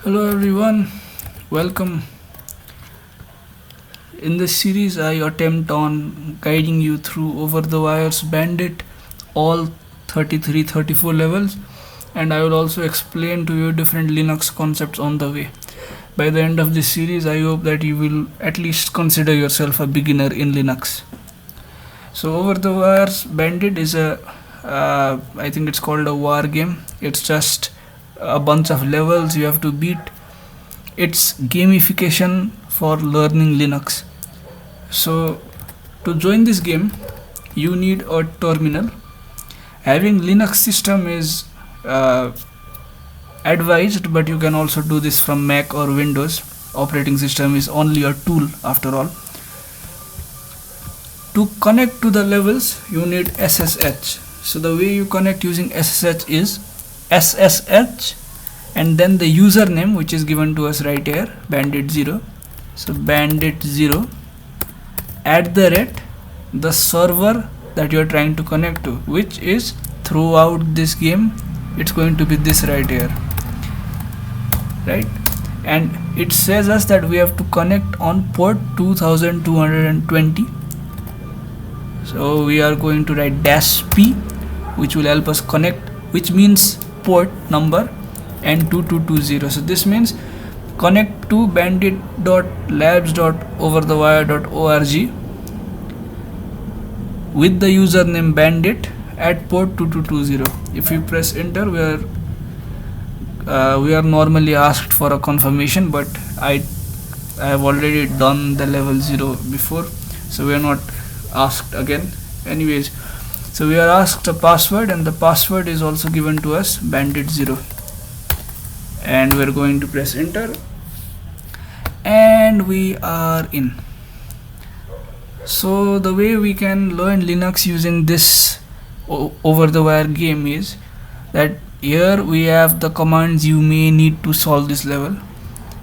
Hello everyone, welcome. In this series, I attempt on guiding you through OverTheWire's Bandit, all 33, 34 levels, and I will also explain to you different Linux concepts on the way. By the end of this series, I hope that you will at least consider yourself a beginner in Linux. So OverTheWire's Bandit is I think it's called a war game. It's just a bunch of levels you have to beat. It's gamification for learning Linux. So to join this game, you need a terminal. Having Linux system is advised, but you can also do this from Mac or Windows. Operating system is only a tool after all. To connect to the levels, you need SSH. So the way you connect using SSH is SSH and then the username, which is given to us right here, bandit0. So bandit0 @ the server that you are trying to connect to, which is throughout this game it's going to be this right here, right? And it says us that we have to connect on port 2220. So we are going to write -p, which will help us connect, which means port number, and 2220. So this means connect to bandit.labs.overthewire.org with the username bandit at port 2220. If you press enter, we are normally asked for a confirmation, but I have already done the level 0 before, so we are not asked again. Anyways, so we are asked a password, and the password is also given to us, bandit0, and we're going to press enter, and we are in. So the way we can learn Linux using this over-the-wire game is that here we have the commands you may need to solve this level,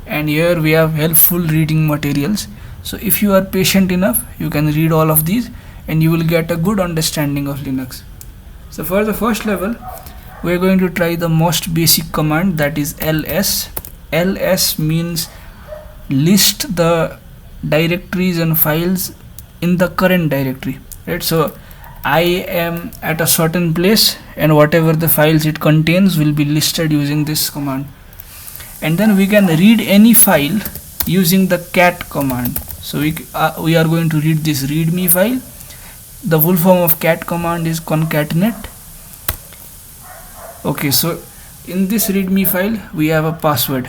and here we have helpful reading materials. So if you are patient enough, you can read all of these and you will get a good understanding of Linux. So for the first level, we are going to try the most basic command, that is ls. ls means list the directories and files in the current directory, right? So I am at a certain place, and whatever the files it contains will be listed using this command. And then we can read any file using the cat command. So we are going to read this readme file. The full form of cat command is concatenate. Okay, so in this readme file we have a password.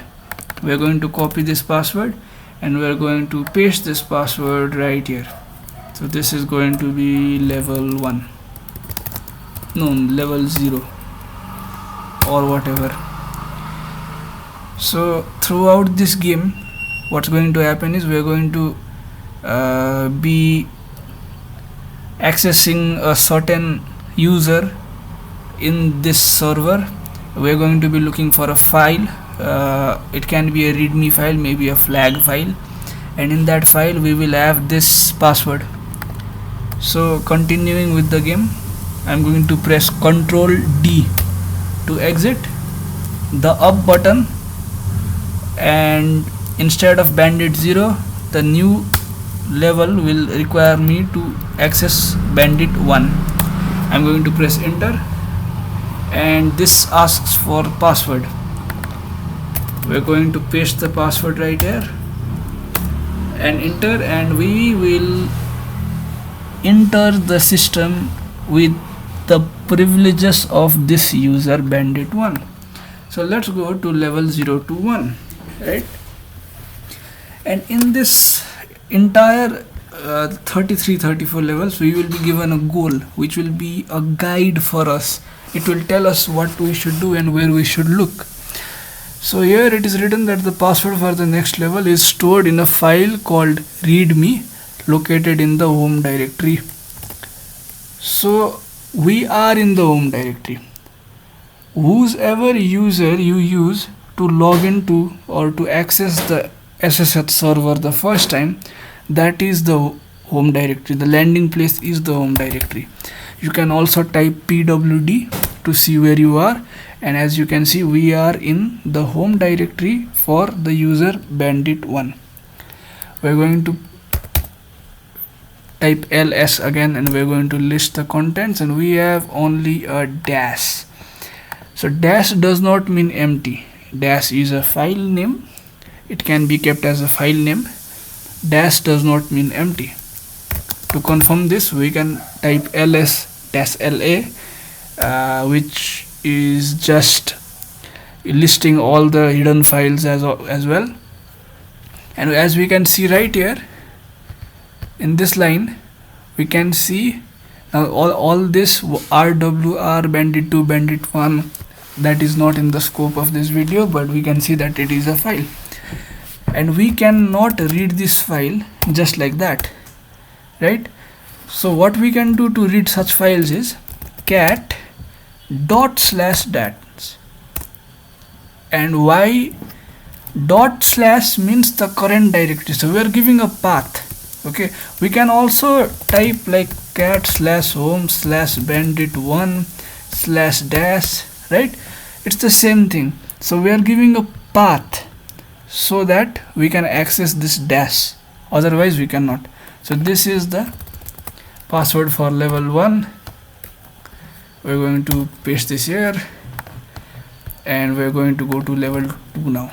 We are going to copy this password and we are going to paste this password right here. So this is going to be level 1, no, level 0 or whatever. So throughout this game, what's going to happen is we are going to be accessing a certain user in this server. We are going to be looking for a file. It can be a readme file, maybe a flag file, and in that file we will have this password. So continuing with the game, I'm going to press Ctrl D to exit, the up button, and instead of bandit0, the new level will require me to access bandit1. I'm going to press enter, and this asks for password. We're going to paste the password right here and enter, and we will enter the system with the privileges of this user bandit1. So let's go to level 0 to 1, right? And in this entire 33-34 levels, we will be given a goal, which will be a guide for us. It will tell us what we should do and where we should look. So here it is written that the password for the next level is stored in a file called readme, located in the home directory. So we are in the home directory. Whoever user you use to log into or to access the SSH server the first time, that is the home directory. The landing place is the home directory. You can also type pwd to see where you are, and as you can see we are in the home directory for the user bandit1. We're going to type ls again, and we're going to list the contents, and we have only a dash. So dash does not mean empty. Dash is a file name, it can be kept as a file name. Dash does not mean empty. To confirm this, we can type ls-la, which is just listing all the hidden files as well. And as we can see right here in this line, we can see now all this RWR bandit2 bandit1, that is not in the scope of this video, but we can see that it is a file, and we cannot read this file just like that, right? So what we can do to read such files is cat ./dat, and why ./ means the current directory, so we are giving a path. Okay, we can also type like cat/home/bandit1/dash, right? It's the same thing. So we are giving a path so that we can access this dash, otherwise we cannot. So this is the password for level 1. We're going to paste this here, and we're going to go to level 2 now.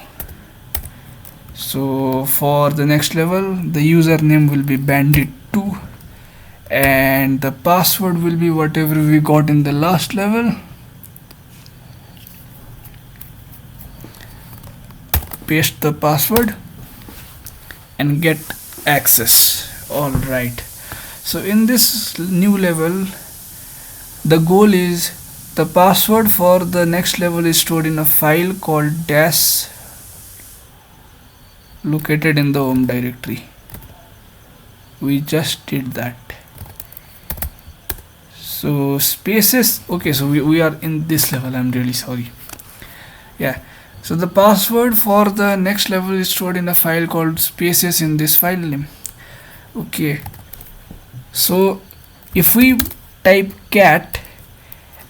So for the next level, the username will be bandit2, and the password will be whatever we got in the last level. Paste the password and get access. All right, so in this new level, the goal is the password for the next level is stored in a file called dash, located in the home directory. We just did that. So spaces, okay, so we are in this level. I'm really sorry. Yeah, so the password for the next level is stored in a file called spaces in this file name. Okay, so if we type cat,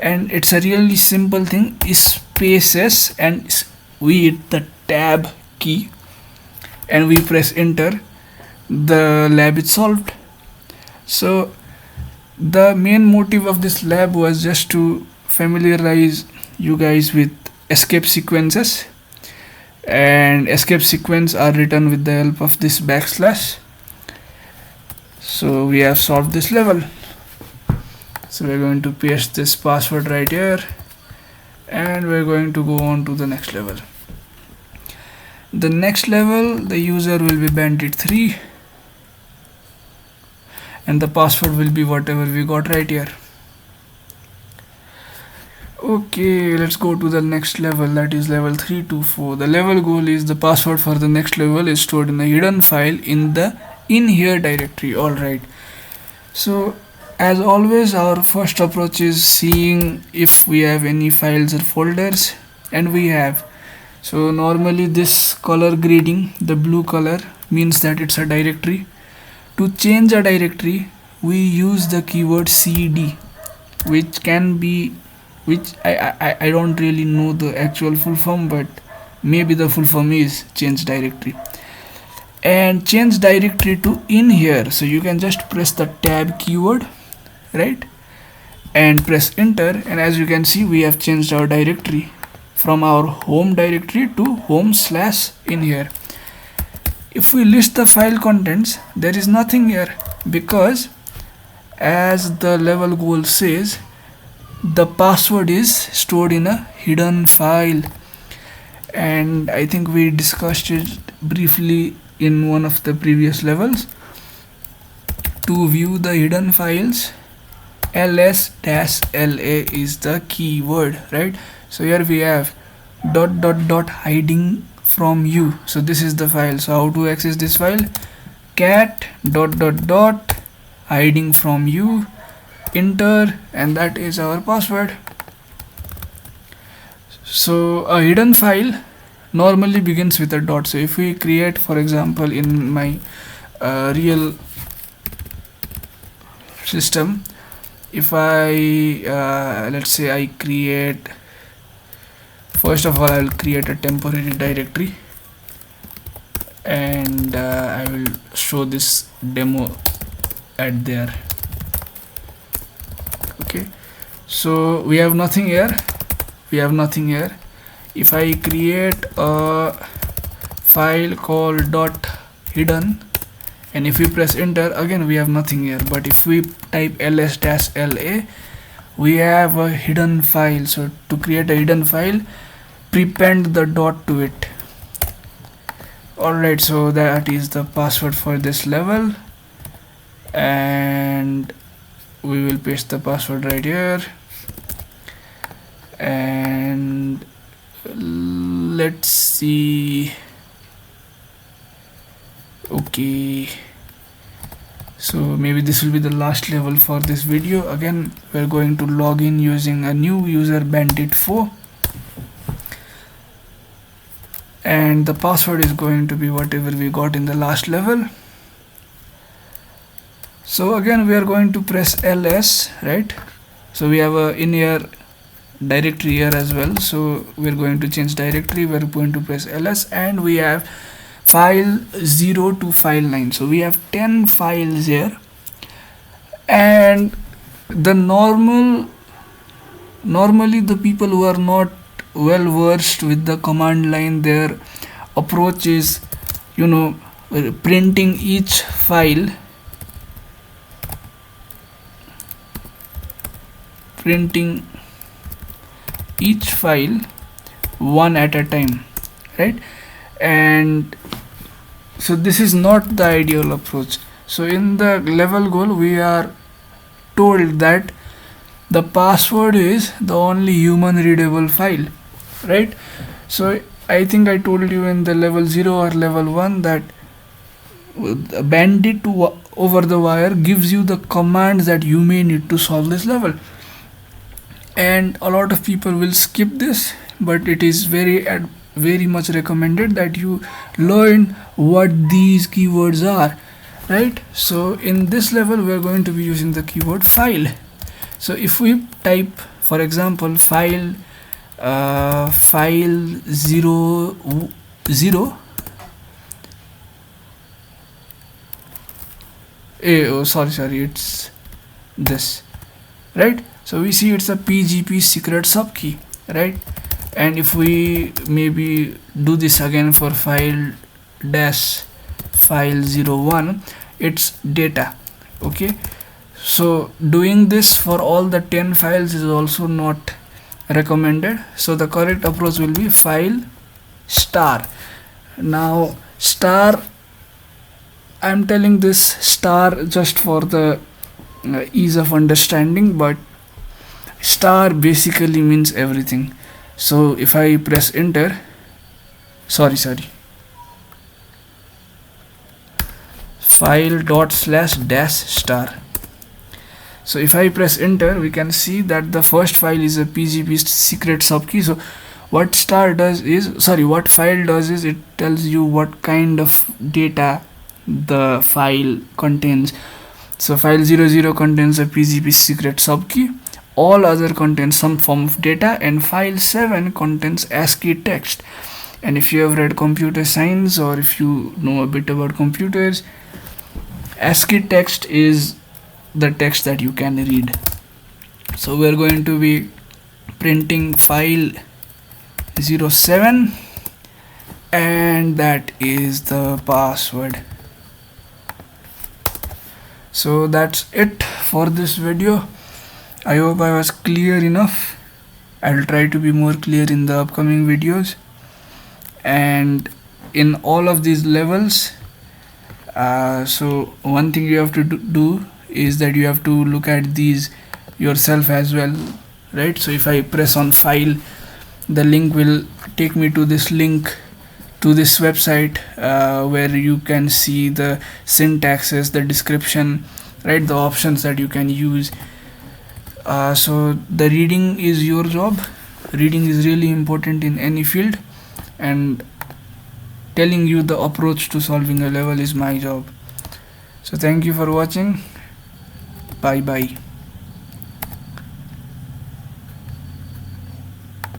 and it's a really simple thing, is spaces, and we hit the tab key and we press enter, the lab is solved. So the main motive of this lab was just to familiarize you guys with escape sequences, and escape sequence are written with the help of this backslash. So we have solved this level. So we're going to paste this password right here, and we're going to go on to the next level. The next level, the user will be bandit3, and the password will be whatever we got right here. Okay, let's go to the next level, that is level 3 to 4. The level goal is the password for the next level is stored in a hidden file in the in here directory. All right, so as always, our first approach is seeing if we have any files or folders, and we have. So normally this color grading, the blue color, means that it's a directory. To change a directory, we use the keyword cd, which can be, which I don't really know the actual full form, but maybe the full form is change directory. And change directory to in here, so you can just press the tab keyword, right, and press enter, and as you can see, we have changed our directory from our home directory to home/in here. If we list the file contents, there is nothing here, because as the level goal says, the password is stored in a hidden file, and I think we discussed it briefly in one of the previous levels. To view the hidden files, ls-la is the keyword, right? So here we have ... hiding from you. So this is the file. So how to access this file? Cat ... hiding from you, enter, and that is our password. So a hidden file normally begins with a dot. So if we create, for example, in my real system, if I let's say I create First of all, I will create a temporary directory, and I will show this demo at there. Okay, so we have nothing here. If I create a file called .hidden, and if we press enter, again we have nothing here. But if we type ls-la, we have a hidden file. So to create a hidden file, prepend the dot to it. Alright, so that is the password for this level, and we will paste the password right here, and let's see. Okay, so maybe this will be the last level for this video. Again, we're going to log in using a new user, Bandit 4, and the password is going to be whatever we got in the last level. So again, we are going to press ls, right? So we have a in here directory here as well, so we're going to change directory. We're going to press ls, and we have file 0 to file 9. So we have 10 files here, and the normally the people who are not well versed with the command line, their approach is, you know, printing each file one at a time, right? And so this is not the ideal approach. So in the level goal, we are told that the password is the only human readable file, right? So I think I told you in the level 0 or level 1 that Bandit over the wire gives you the commands that you may need to solve this level, and a lot of people will skip this, but it is very much recommended that you learn what these keywords are, right? So in this level, we are going to be using the keyword file. So if we type, for example, file 0 0, sorry, it's this, right? So we see it's a PGP secret subkey, right? And if we maybe do this again for file 01, it's data. Okay, so doing this for all the 10 files is also not recommended. So the correct approach will be file star. Now star, I'm telling this star just for the ease of understanding, but star basically means everything. So if I press enter, file./-star. So if I press enter, we can see that the first file is a PGP secret subkey. So what file does is it tells you what kind of data the file contains. So file 00 contains a PGP secret subkey, all other contains some form of data, and file 7 contains ASCII text. And if you have read computer science, or if you know a bit about computers, ASCII text is the text that you can read. So we are going to be printing file 07, and that is the password. So that's it for this video. I hope I was clear enough. I will try to be more clear in the upcoming videos. And in all of these levels, so one thing you have to do is that you have to look at these yourself as well, right? So if I press on file, the link will take me to this link to this website where you can see the syntaxes, the description, right, the options that you can use. So the reading is your job. Reading is really important in any field, and telling you the approach to solving a level is my job. So thank you for watching. Bye bye.